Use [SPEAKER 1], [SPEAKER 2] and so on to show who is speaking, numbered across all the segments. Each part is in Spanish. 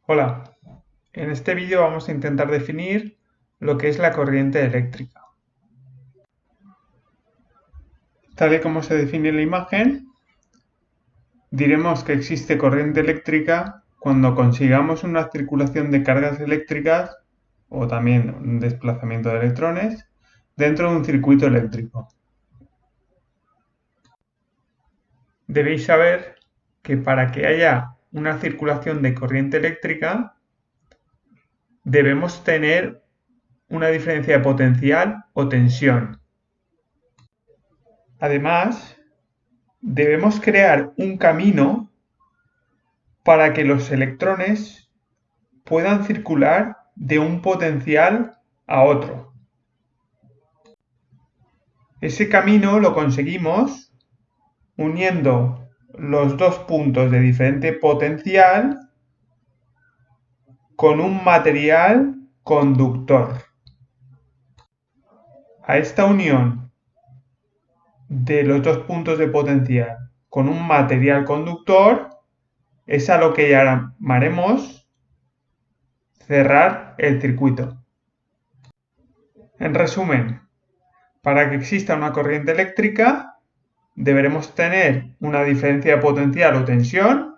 [SPEAKER 1] Hola, en este vídeo vamos a intentar definir lo que es la corriente eléctrica. Tal y como se define en la imagen, diremos que existe corriente eléctrica cuando consigamos una circulación de cargas eléctricas o también un desplazamiento de electrones dentro de un circuito eléctrico. Debéis saber que para que haya una circulación de corriente eléctrica debemos tener una diferencia de potencial o tensión. Además, debemos crear un camino para que los electrones puedan circular de un potencial a otro. Ese camino lo conseguimos uniendo los dos puntos de diferente potencial con un material conductor. A esta unión de los dos puntos de potencial con un material conductor es a lo que llamaremos cerrar el circuito. En resumen, para que exista una corriente eléctrica deberemos tener una diferencia de potencial o tensión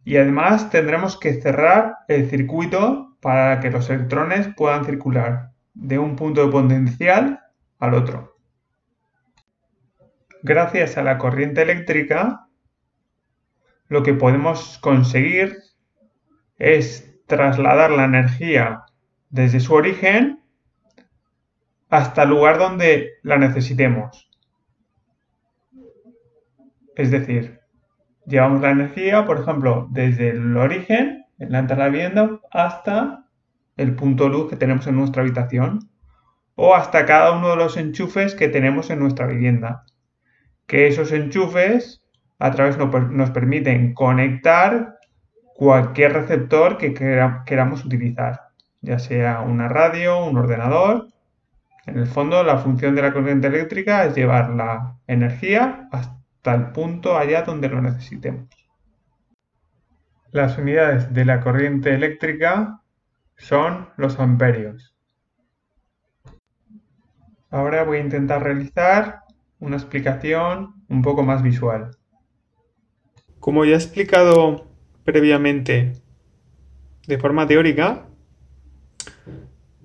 [SPEAKER 1] y además tendremos que cerrar el circuito para que los electrones puedan circular de un punto de potencial al otro. Gracias a la corriente eléctrica, lo que podemos conseguir es trasladar la energía desde su origen hasta el lugar donde la necesitemos. Es decir, llevamos la energía, por ejemplo, desde el origen, en la entrada de la vivienda, hasta el punto de luz que tenemos en nuestra habitación o hasta cada uno de los enchufes que tenemos en nuestra vivienda. Que esos enchufes a través nos permiten conectar cualquier receptor que queramos utilizar, ya sea una radio, un ordenador. En el fondo, la función de la corriente eléctrica es llevar la energía hasta el punto allá donde lo necesitemos. Las unidades de la corriente eléctrica son los amperios. Ahora voy a intentar realizar una explicación un poco más visual. Como ya he explicado previamente de forma teórica,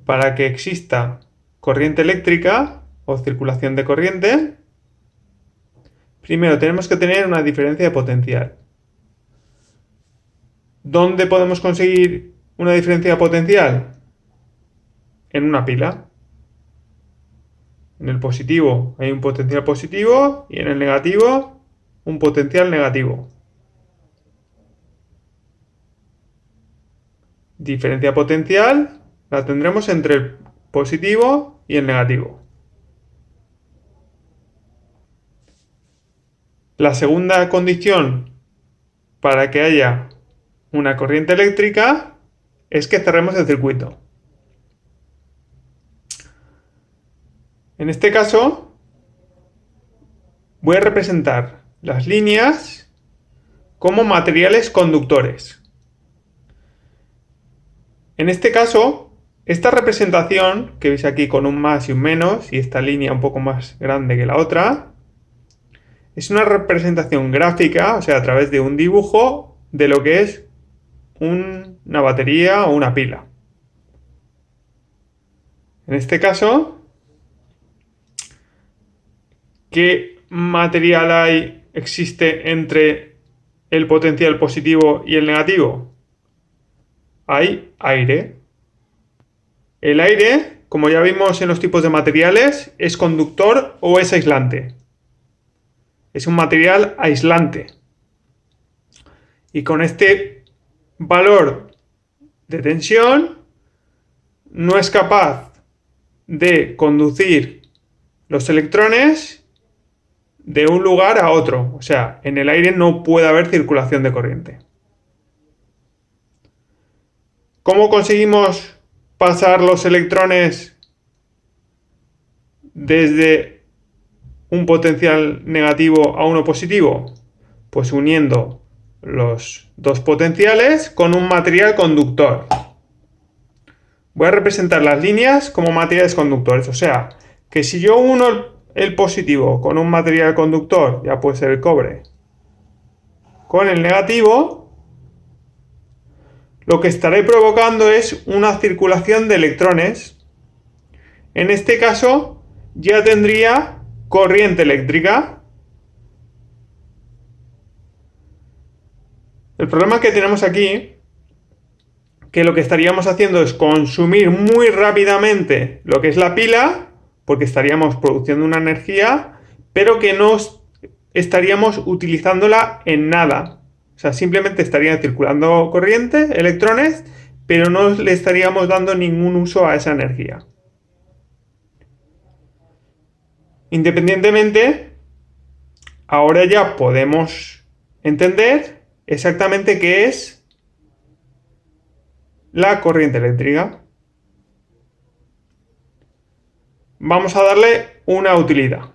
[SPEAKER 1] para que exista corriente eléctrica o circulación de corriente, primero tenemos que tener una diferencia de potencial. ¿Dónde podemos conseguir una diferencia de potencial? En una pila. En el positivo hay un potencial positivo y en el negativo un potencial negativo. Diferencia potencial la tendremos entre el positivo y el negativo. La segunda condición para que haya una corriente eléctrica es que cerremos el circuito. En este caso, voy a representar las líneas como materiales conductores. En este caso, esta representación que veis aquí con un más y un menos, y esta línea un poco más grande que la otra, es una representación gráfica, o sea, a través de un dibujo de lo que es una batería o una pila. En este caso, ¿qué material existe entre el potencial positivo y el negativo? Hay aire. El aire, como ya vimos en los tipos de materiales, es conductor o es aislante. Es un material aislante. Y con este valor de tensión no es capaz de conducir los electrones de un lugar a otro. O sea, en el aire no puede haber circulación de corriente. ¿Cómo conseguimos pasar los electrones desde un potencial negativo a uno positivo? Pues uniendo los dos potenciales con un material conductor. Voy a representar las líneas como materiales conductores, o sea, que si yo uno el positivo con un material conductor, ya puede ser el cobre, con el negativo, lo que estaré provocando es una circulación de electrones. En este caso, ya tendría corriente eléctrica. El problema que tenemos aquí, que lo que estaríamos haciendo es consumir muy rápidamente lo que es la pila, porque estaríamos produciendo una energía, pero que no estaríamos utilizándola en nada. O sea, simplemente estaría circulando corriente, electrones, pero no le estaríamos dando ningún uso a esa energía. Independientemente, ahora ya podemos entender exactamente qué es la corriente eléctrica. Vamos a darle una utilidad.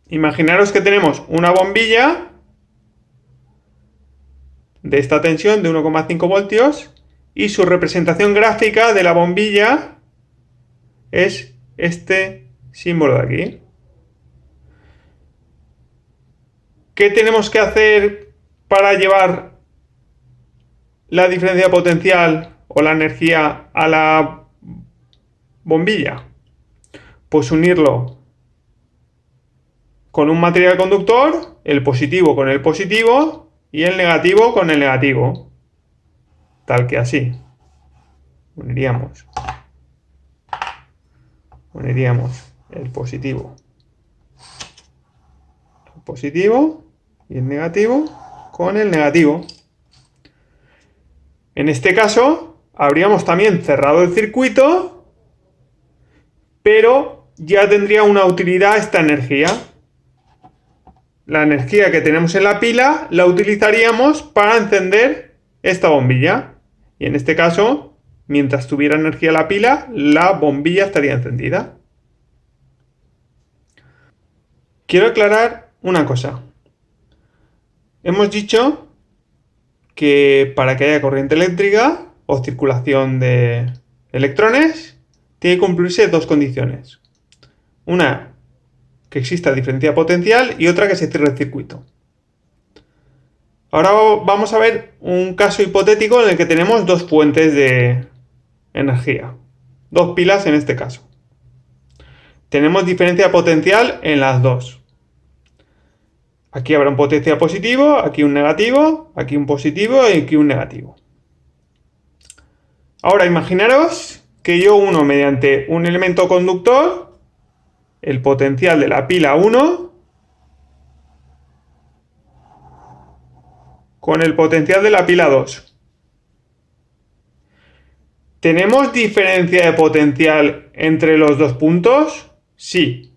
[SPEAKER 1] Imaginaros que tenemos una bombilla de esta tensión de 1,5 voltios y su representación gráfica de la bombilla es este símbolo de aquí. ¿Qué tenemos que hacer para llevar la diferencia potencial o la energía a la bombilla? Pues unirlo con un material conductor, el positivo con el positivo y el negativo con el negativo. Tal que así. Uniríamos el positivo y el negativo con el negativo. En este caso, habríamos también cerrado el circuito, pero ya tendría una utilidad esta energía. La energía que tenemos en la pila la utilizaríamos para encender esta bombilla. Y en este caso, mientras tuviera energía la pila, la bombilla estaría encendida. Quiero aclarar una cosa. Hemos dicho que para que haya corriente eléctrica o circulación de electrones, tiene que cumplirse dos condiciones. Una, que exista diferencia potencial, y otra, que se cierre el circuito. Ahora vamos a ver un caso hipotético en el que tenemos dos fuentes de energía. Dos pilas en este caso. Tenemos diferencia potencial en las dos. Aquí habrá un potencial positivo, aquí un negativo, aquí un positivo y aquí un negativo. Ahora imaginaros que yo uno mediante un elemento conductor el potencial de la pila 1 con el potencial de la pila 2. ¿Tenemos diferencia de potencial entre los dos puntos? Sí.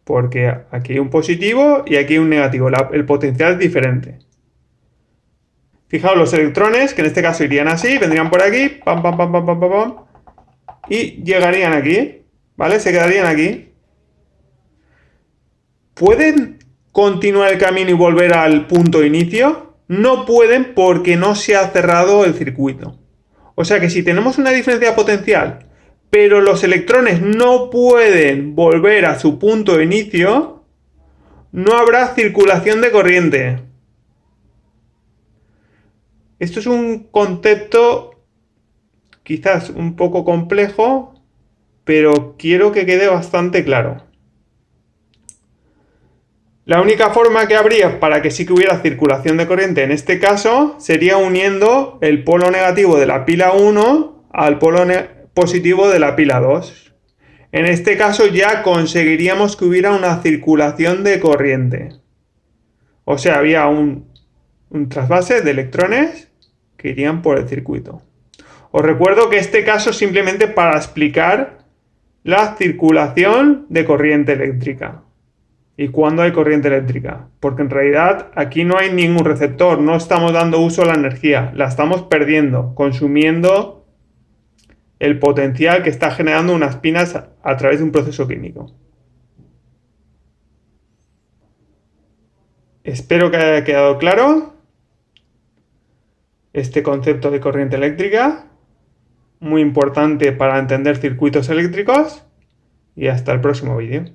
[SPEAKER 1] Porque aquí hay un positivo y aquí hay un negativo. El potencial es diferente. Fijaos los electrones, que en este caso irían así, vendrían por aquí, pam, pam, pam, pam, pam, pam, pam, y llegarían aquí, ¿vale? Se quedarían aquí. ¿Pueden continuar el camino y volver al punto de inicio? No pueden, porque no se ha cerrado el circuito. O sea que si tenemos una diferencia potencial, pero los electrones no pueden volver a su punto de inicio, no habrá circulación de corriente. Esto es un concepto quizás un poco complejo, pero quiero que quede bastante claro. La única forma que habría para que sí que hubiera circulación de corriente en este caso sería uniendo el polo negativo de la pila 1 al polo positivo de la pila 2. En este caso ya conseguiríamos que hubiera una circulación de corriente. O sea, había un trasvase de electrones que irían por el circuito. Os recuerdo que este caso es simplemente para explicar la circulación de corriente eléctrica. ¿Y cuándo hay corriente eléctrica? Porque en realidad aquí no hay ningún receptor, no estamos dando uso a la energía, la estamos perdiendo, consumiendo el potencial que está generando unas pinas a través de un proceso químico. Espero que haya quedado claro este concepto de corriente eléctrica, muy importante para entender circuitos eléctricos, y hasta el próximo vídeo.